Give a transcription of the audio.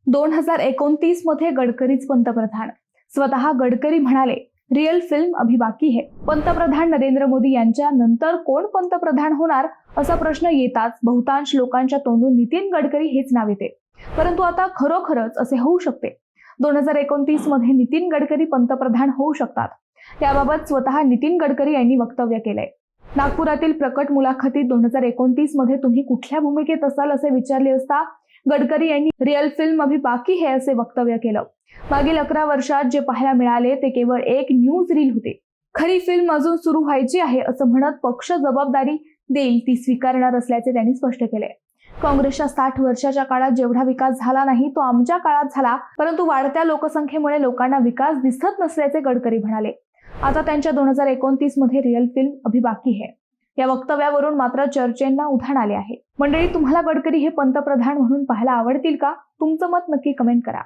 2029 मध्ये गडकरीच पंतप्रधान. स्वतः गडकरी म्हणाले, रिअल फिल्म अभी बाकी है. पंतप्रधान नरेंद्र मोदी यांच्या नंतर कोण पंतप्रधान होणार असा प्रश्न येताच बहुतांश लोकांच्या तोंडून नितीन गडकरी हेच नाव येते. परंतु आता खरोखरच असे होऊ शकते. 2029 मध्ये नितीन गडकरी पंतप्रधान होऊ शकतात. याबाबत स्वतः नितीन गडकरी यांनी वक्तव्य केलंय. नागपुरातील प्रकट मुलाखतीत 2029 मध्ये तुम्ही कुठल्या भूमिकेत असाल असे विचारले असता गडकरी यांनी रिअल फिल्म अभी बाकी है असे वक्तव्य केलं. मागील 11 वर्षात जे पाहायला मिळाले ते केवळ एक न्यूज रील होते. खरी फिल्म अजून सुरू व्हायची आहे असं म्हणत पक्ष जबाबदारी देईल ती स्वीकारणार असल्याचे त्यांनी स्पष्ट केले. काँग्रेसच्या 60 वर्षाच्या काळात जेवढा विकास झाला नाही तो आमच्या काळात झाला, परंतु वाढत्या लोकसंख्येमुळे लोकांना विकास दिसत नसल्याचे गडकरी म्हणाले. आता त्यांच्या 2029 मध्ये रिअल फिल्म अभी बाकी है या वक्तव्यावरून मात्र चर्चेंना उधाण आले आहे. मंडळी, तुम्हाला गडकरी हे पंतप्रधान म्हणून पाहायला आवडतील का? तुमचं मत नक्की कमेंट करा.